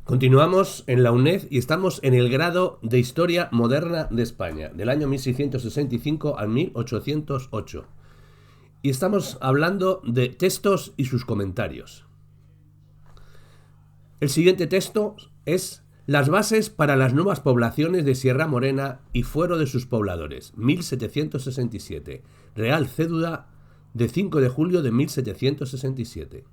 Continuamos en la UNED y estamos en el grado de Historia Moderna de España, del año 1665 al 1808. Y estamos hablando de textos y sus comentarios. El siguiente texto es Las bases para las nuevas poblaciones de Sierra Morena y fuero de sus pobladores, 1767. Real Cédula de 5 de julio de 1767.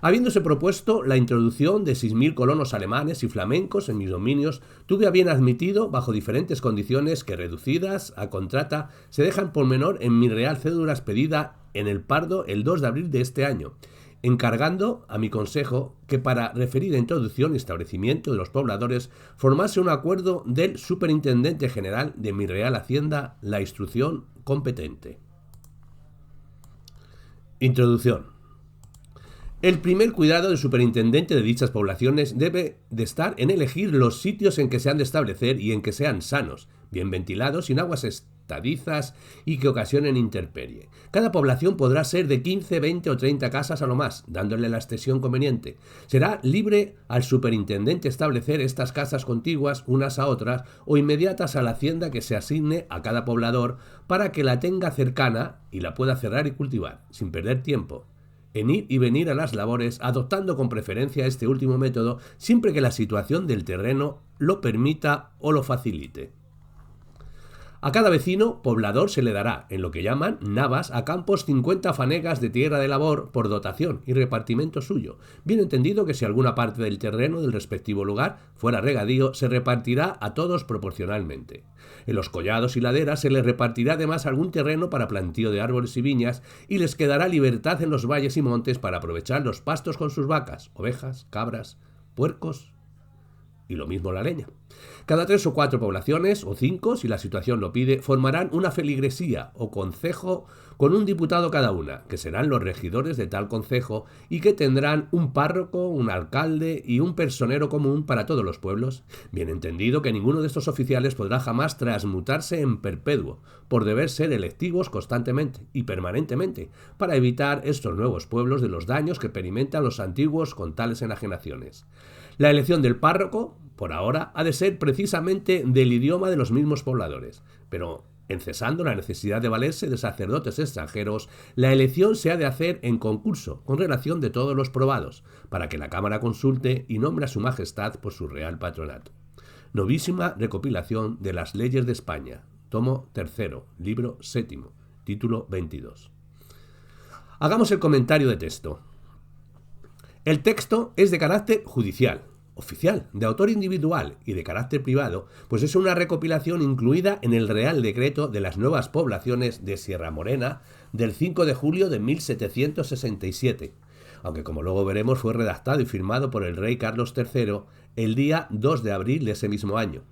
Habiéndose propuesto la introducción de 6.000 colonos alemanes y flamencos en mis dominios, tuve a bien admitido, bajo diferentes condiciones que reducidas a contrata, se dejan por menor en mi real cédula expedida en el Pardo el 2 de abril de este año, encargando a mi consejo que para referida introducción y establecimiento de los pobladores formase un acuerdo del superintendente general de mi real hacienda la instrucción competente. Introducción. El primer cuidado del superintendente de dichas poblaciones debe de estar en elegir los sitios en que se han de establecer y en que sean sanos, bien ventilados, sin aguas estadizas y que ocasionen intemperie. Cada población podrá ser de 15, 20 o 30 casas a lo más, dándole la extensión conveniente. Será libre al superintendente establecer estas casas contiguas unas a otras o inmediatas a la hacienda que se asigne a cada poblador para que la tenga cercana y la pueda cerrar y cultivar, sin perder tiempo en ir y venir a las labores, adoptando con preferencia este último método siempre que la situación del terreno lo permita o lo facilite. A cada vecino poblador se le dará, en lo que llaman navas, a campos 50 fanegas de tierra de labor por dotación y repartimento suyo. Bien entendido que si alguna parte del terreno del respectivo lugar fuera regadío, se repartirá a todos proporcionalmente. En los collados y laderas se les repartirá además algún terreno para plantío de árboles y viñas y les quedará libertad en los valles y montes para aprovechar los pastos con sus vacas, ovejas, cabras, puercos y lo mismo la leña. Cada 3 o 4 poblaciones, o 5, si la situación lo pide, formarán una feligresía o concejo con un diputado cada una, que serán los regidores de tal concejo y que tendrán un párroco, un alcalde y un personero común para todos los pueblos. Bien entendido que ninguno de estos oficiales podrá jamás transmutarse en perpetuo, por deber ser electivos constantemente y permanentemente, para evitar estos nuevos pueblos de los daños que experimentan los antiguos con tales enajenaciones. La elección del párroco, por ahora, ha de ser precisamente del idioma de los mismos pobladores, pero en cesando la necesidad de valerse de sacerdotes extranjeros, la elección se ha de hacer en concurso, con relación de todos los probados, para que la Cámara consulte y nombre a su majestad por su real patronato. Novísima recopilación de las leyes de España, tomo 3, libro 7, título 22. Hagamos el comentario de texto. El texto es de carácter judicial, oficial, de autor individual y de carácter privado, pues es una recopilación incluida en el Real Decreto de las nuevas poblaciones de Sierra Morena del 5 de julio de 1767, aunque como luego veremos fue redactado y firmado por el rey Carlos III el día 2 de abril de ese mismo año,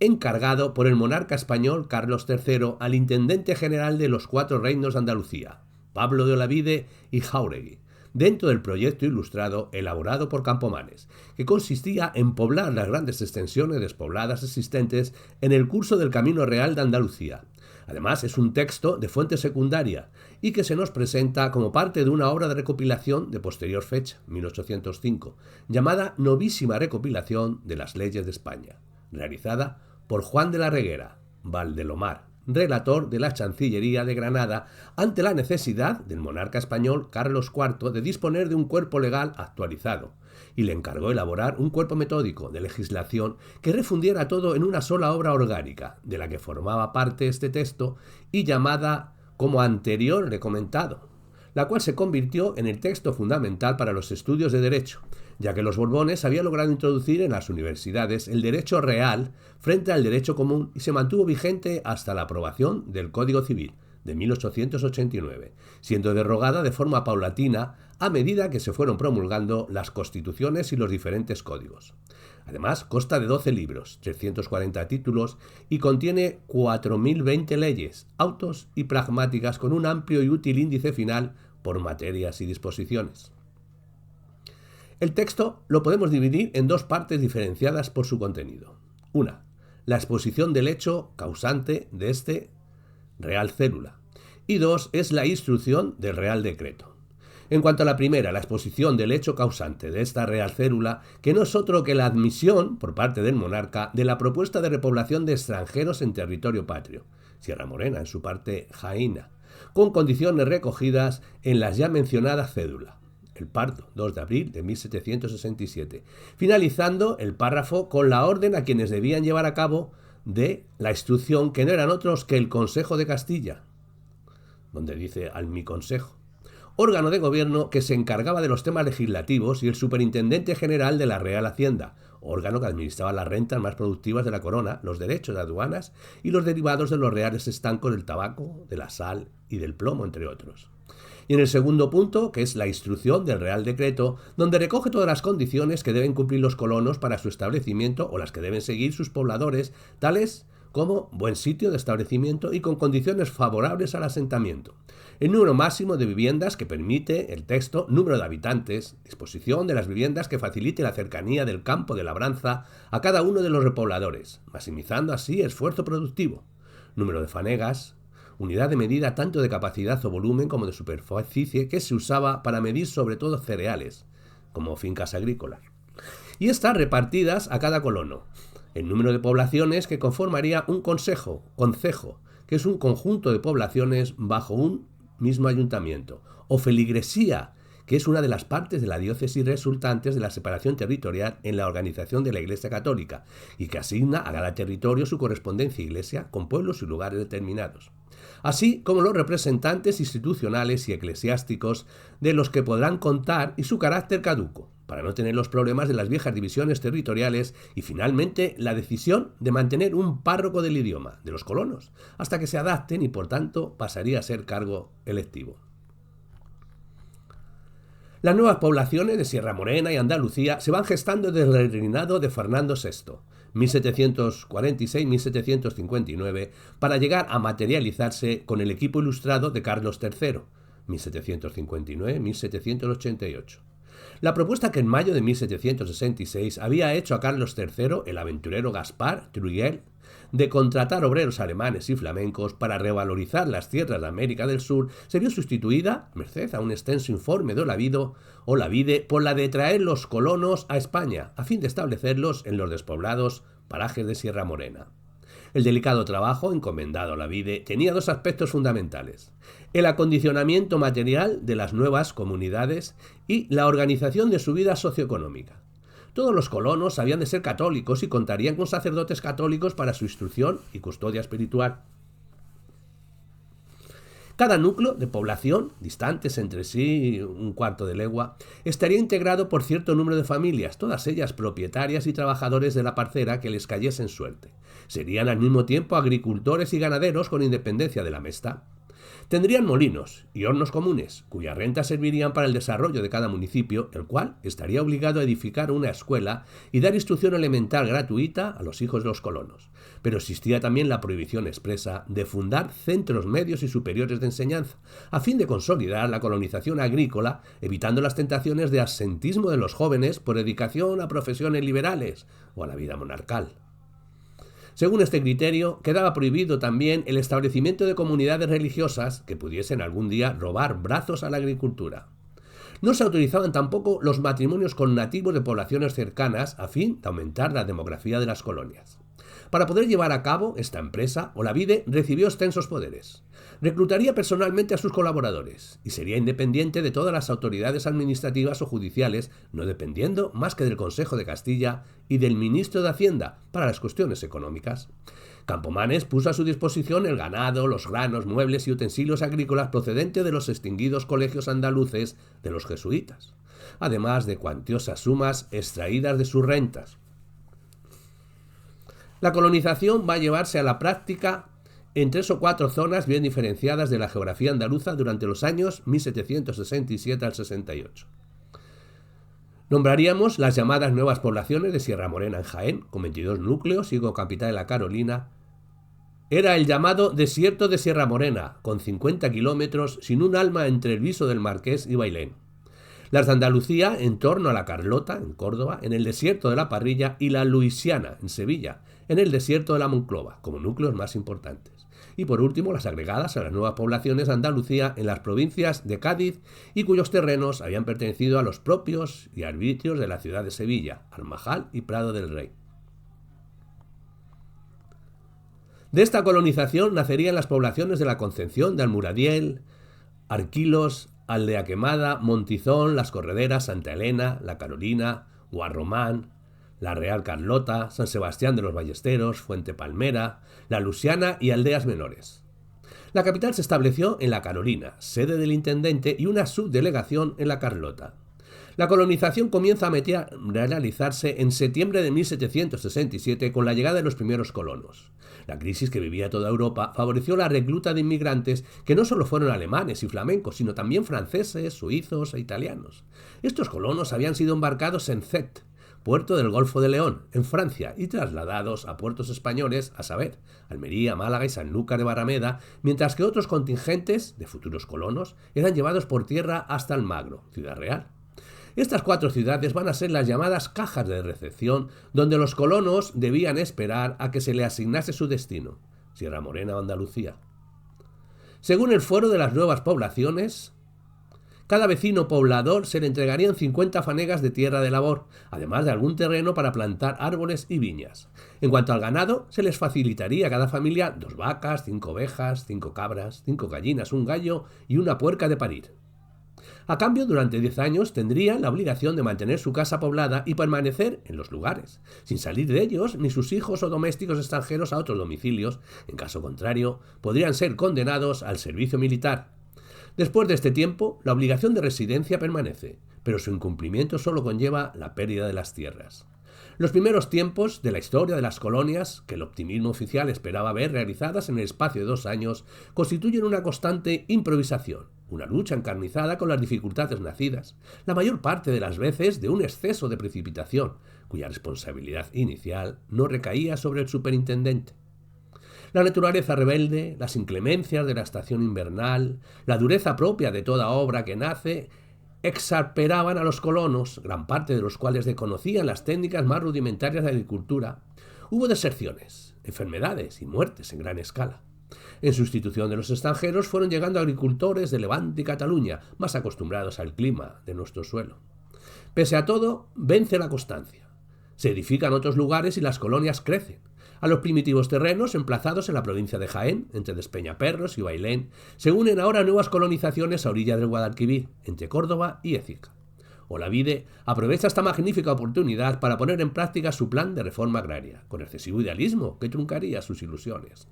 encargado por el monarca español Carlos III al intendente general de los 4 reinos de Andalucía, Pablo de Olavide y Jáuregui, dentro del proyecto ilustrado elaborado por Campomanes, que consistía en poblar las grandes extensiones despobladas existentes en el curso del Camino Real de Andalucía. Además, es un texto de fuente secundaria y que se nos presenta como parte de una obra de recopilación de posterior fecha, 1805, llamada Novísima Recopilación de las Leyes de España, realizada por Juan de la Reguera, Valdelomar, relator de la Chancillería de Granada, ante la necesidad del monarca español Carlos IV de disponer de un cuerpo legal actualizado, y le encargó elaborar un cuerpo metódico de legislación que refundiera todo en una sola obra orgánica, de la que formaba parte este texto y llamada como anterior comentado, la cual se convirtió en el texto fundamental para los estudios de derecho, ya que los Borbones habían logrado introducir en las universidades el derecho real frente al derecho común y se mantuvo vigente hasta la aprobación del Código Civil de 1889, siendo derogada de forma paulatina a medida que se fueron promulgando las constituciones y los diferentes códigos. Además, consta de 12 libros, 340 títulos y contiene 4.020 leyes, autos y pragmáticas con un amplio y útil índice final por materias y disposiciones. El texto lo podemos dividir en 2 partes diferenciadas por su contenido. Una, la exposición del hecho causante de este Real Cédula. Y 2, es la instrucción del Real Decreto. En cuanto a la primera, la exposición del hecho causante de esta Real Cédula, que no es otro que la admisión, por parte del monarca, de la propuesta de repoblación de extranjeros en territorio patrio, Sierra Morena en su parte jaína, con condiciones recogidas en las ya mencionadas cédula. El Pardo, 2 de abril de 1767, finalizando el párrafo con la orden a quienes debían llevar a cabo de la instrucción, que no eran otros que el Consejo de Castilla, donde dice al mi consejo, órgano de gobierno que se encargaba de los temas legislativos, y el superintendente general de la Real Hacienda, órgano que administraba las rentas más productivas de la corona, los derechos de aduanas y los derivados de los reales estancos del tabaco, de la sal y del plomo, entre otros. Y en el segundo punto, que es la instrucción del Real Decreto, donde recoge todas las condiciones que deben cumplir los colonos para su establecimiento o las que deben seguir sus pobladores, tales como buen sitio de establecimiento y con condiciones favorables al asentamiento. El número máximo de viviendas que permite el texto, número de habitantes, disposición de las viviendas que facilite la cercanía del campo de labranza a cada uno de los repobladores, maximizando así esfuerzo productivo, número de fanegas, unidad de medida tanto de capacidad o volumen como de superficie que se usaba para medir sobre todo cereales, como fincas agrícolas, y estas repartidas a cada colono. El número de poblaciones que conformaría un concejo, que es un conjunto de poblaciones bajo un mismo ayuntamiento, o feligresía, que es una de las partes de la diócesis resultantes de la separación territorial en la organización de la Iglesia Católica, y que asigna a cada territorio su correspondencia iglesia con pueblos y lugares determinados, así como los representantes institucionales y eclesiásticos de los que podrán contar y su carácter caduco, para no tener los problemas de las viejas divisiones territoriales, y finalmente la decisión de mantener un párroco del idioma de los colonos, hasta que se adapten y por tanto pasaría a ser cargo electivo. Las nuevas poblaciones de Sierra Morena y Andalucía se van gestando desde el reinado de Fernando VI, 1746-1759, para llegar a materializarse con el equipo ilustrado de Carlos III, 1759-1788. La propuesta que en mayo de 1766 había hecho a Carlos III el aventurero Gaspar Trujillo de contratar obreros alemanes y flamencos para revalorizar las tierras de América del Sur se vio sustituida, merced a un extenso informe de Olavide, por la de traer los colonos a España, a fin de establecerlos en los despoblados parajes de Sierra Morena. El delicado trabajo encomendado a Olavide tenía dos aspectos fundamentales: el acondicionamiento material de las nuevas comunidades y la organización de su vida socioeconómica. Todos los colonos habían de ser católicos y contarían con sacerdotes católicos para su instrucción y custodia espiritual. Cada núcleo de población, distantes entre sí un cuarto de legua, estaría integrado por cierto número de familias, todas ellas propietarias y trabajadores de la parcela que les cayese en suerte. Serían al mismo tiempo agricultores y ganaderos con independencia de la mesta. Tendrían molinos y hornos comunes, cuyas rentas servirían para el desarrollo de cada municipio, el cual estaría obligado a edificar una escuela y dar instrucción elemental gratuita a los hijos de los colonos. Pero existía también la prohibición expresa de fundar centros medios y superiores de enseñanza, a fin de consolidar la colonización agrícola, evitando las tentaciones de absentismo de los jóvenes por dedicación a profesiones liberales o a la vida monarcal. Según este criterio, quedaba prohibido también el establecimiento de comunidades religiosas que pudiesen algún día robar brazos a la agricultura. No se autorizaban tampoco los matrimonios con nativos de poblaciones cercanas a fin de aumentar la demografía de las colonias. Para poder llevar a cabo esta empresa, Olavide recibió extensos poderes. Reclutaría personalmente a sus colaboradores y sería independiente de todas las autoridades administrativas o judiciales, no dependiendo más que del Consejo de Castilla y del ministro de Hacienda para las cuestiones económicas. Campomanes puso a su disposición el ganado, los granos, muebles y utensilios agrícolas procedentes de los extinguidos colegios andaluces de los jesuitas, además de cuantiosas sumas extraídas de sus rentas. La colonización va a llevarse a la práctica en 3 o 4 zonas bien diferenciadas de la geografía andaluza durante los años 1767 al 68. Nombraríamos las llamadas nuevas poblaciones de Sierra Morena en Jaén, con 22 núcleos y con capital en la Carolina. Era el llamado desierto de Sierra Morena, con 50 kilómetros, sin un alma entre el Viso del Marqués y Bailén. Las de Andalucía, en torno a la Carlota, en Córdoba, en el desierto de la Parrilla, y la Luisiana, en Sevilla, en el desierto de la Monclova, como núcleos más importantes. y por último las agregadas a las nuevas poblaciones de Andalucía en las provincias de Cádiz y cuyos terrenos habían pertenecido a los propios y arbitrios de la ciudad de Sevilla, Almajal y Prado del Rey. De esta colonización nacerían las poblaciones de la Concepción de Almuradiel, Arquilos, Aldea Quemada, Montizón, Las Correderas, Santa Elena, La Carolina, Guarromán, La Real Carlota, San Sebastián de los Ballesteros, Fuente Palmera, La Lusiana y aldeas menores. La capital se estableció en La Carolina, sede del intendente y una subdelegación en La Carlota. La colonización comienza a realizarse en septiembre de 1767 con la llegada de los primeros colonos. La crisis que vivía toda Europa favoreció la recluta de inmigrantes que no solo fueron alemanes y flamencos, sino también franceses, suizos e italianos. Estos colonos habían sido embarcados en Cette, puerto del Golfo de León, en Francia, y trasladados a puertos españoles, a saber, Almería, Málaga y Sanlúcar de Barrameda, mientras que otros contingentes, de futuros colonos, eran llevados por tierra hasta Almagro, Ciudad Real. Estas 4 ciudades van a ser las llamadas cajas de recepción, donde los colonos debían esperar a que se le asignase su destino, Sierra Morena o Andalucía. Según el fuero de las nuevas poblaciones, cada vecino poblador se le entregarían 50 fanegas de tierra de labor, además de algún terreno para plantar árboles y viñas. En cuanto al ganado, se les facilitaría a cada familia 2 vacas, 5 ovejas, 5 cabras, 5 gallinas, un gallo y una puerca de parir. A cambio, durante 10 años tendrían la obligación de mantener su casa poblada y permanecer en los lugares, sin salir de ellos ni sus hijos o domésticos extranjeros a otros domicilios. En caso contrario, podrían ser condenados al servicio militar. Después de este tiempo, la obligación de residencia permanece, pero su incumplimiento solo conlleva la pérdida de las tierras. Los primeros tiempos de la historia de las colonias, que el optimismo oficial esperaba ver realizadas en el espacio de 2 años, constituyen una constante improvisación, una lucha encarnizada con las dificultades nacidas, la mayor parte de las veces de un exceso de precipitación, cuya responsabilidad inicial no recaía sobre el superintendente. La naturaleza rebelde, las inclemencias de la estación invernal, la dureza propia de toda obra que nace, exasperaban a los colonos, gran parte de los cuales desconocían las técnicas más rudimentarias de agricultura. Hubo deserciones, enfermedades y muertes en gran escala. En sustitución de los extranjeros fueron llegando agricultores de Levante y Cataluña, más acostumbrados al clima de nuestro suelo. Pese a todo, vence la constancia. Se edifican otros lugares y las colonias crecen. A los primitivos terrenos emplazados en la provincia de Jaén, entre Despeñaperros y Bailén, se unen ahora nuevas colonizaciones a orilla del Guadalquivir, entre Córdoba y Écija. Olavide aprovecha esta magnífica oportunidad para poner en práctica su plan de reforma agraria, con excesivo idealismo que truncaría sus ilusiones.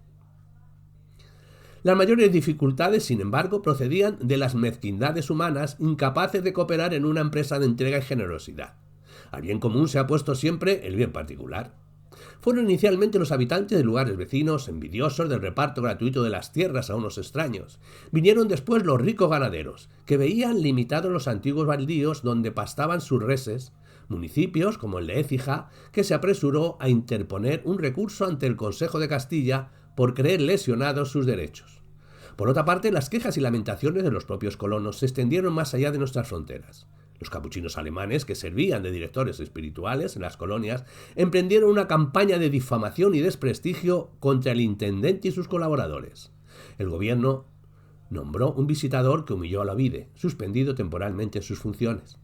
Las mayores dificultades, sin embargo, procedían de las mezquindades humanas incapaces de cooperar en una empresa de entrega y generosidad. Al bien común se ha puesto siempre el bien particular. Fueron inicialmente los habitantes de lugares vecinos, envidiosos del reparto gratuito de las tierras a unos extraños. Vinieron después los ricos ganaderos, que veían limitados los antiguos baldíos donde pastaban sus reses, municipios como el de Écija, que se apresuró a interponer un recurso ante el Consejo de Castilla por creer lesionados sus derechos. Por otra parte, las quejas y lamentaciones de los propios colonos se extendieron más allá de nuestras fronteras. Los capuchinos alemanes, que servían de directores espirituales en las colonias, emprendieron una campaña de difamación y desprestigio contra el intendente y sus colaboradores. El gobierno nombró un visitador que humilló a Olavide, suspendido temporalmente en sus funciones.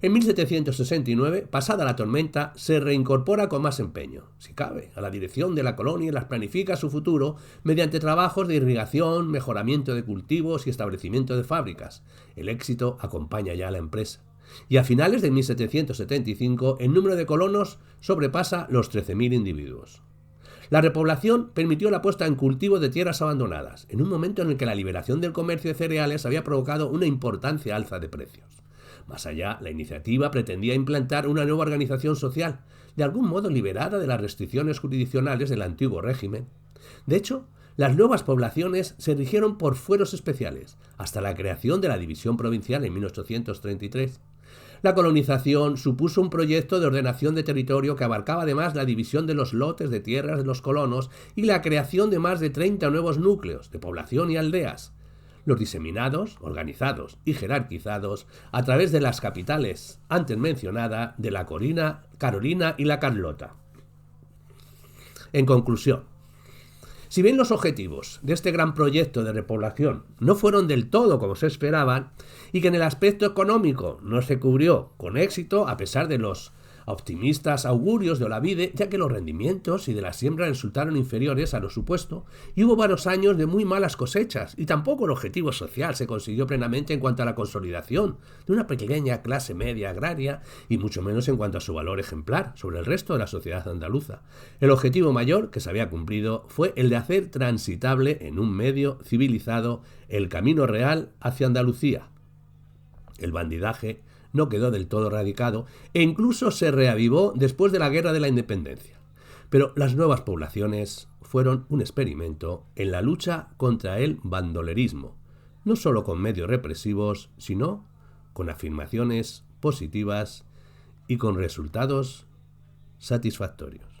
En 1769, pasada la tormenta, se reincorpora con más empeño, si cabe, a la dirección de la colonia y las planifica su futuro mediante trabajos de irrigación, mejoramiento de cultivos y establecimiento de fábricas. El éxito acompaña ya a la empresa. Y a finales de 1775 el número de colonos sobrepasa los 13.000 individuos. La repoblación permitió la puesta en cultivo de tierras abandonadas, en un momento en el que la liberación del comercio de cereales había provocado una importante alza de precios. Más allá, la iniciativa pretendía implantar una nueva organización social, de algún modo liberada de las restricciones jurisdiccionales del antiguo régimen. De hecho, las nuevas poblaciones se rigieron por fueros especiales, hasta la creación de la división provincial en 1833. La colonización supuso un proyecto de ordenación de territorio que abarcaba además la división de los lotes de tierras de los colonos y la creación de más de 30 nuevos núcleos de población y aldeas, los diseminados, organizados y jerarquizados a través de las capitales antes mencionadas de la Carolina y la Carlota. En conclusión, Si bien los objetivos de este gran proyecto de repoblación no fueron del todo como se esperaban, y que en el aspecto económico no se cubrió con éxito a pesar de los optimistas augurios de Olavide, ya que los rendimientos y de la siembra resultaron inferiores a lo supuesto, y hubo varios años de muy malas cosechas, y tampoco el objetivo social se consiguió plenamente en cuanto a la consolidación de una pequeña clase media agraria, y mucho menos en cuanto a su valor ejemplar sobre el resto de la sociedad andaluza. El objetivo mayor que se había cumplido fue el de hacer transitable en un medio civilizado el camino real hacia Andalucía. El bandidaje no quedó del todo erradicado e incluso se reavivó después de la Guerra de la Independencia. Pero las nuevas poblaciones fueron un experimento en la lucha contra el bandolerismo, no solo con medios represivos, sino con afirmaciones positivas y con resultados satisfactorios.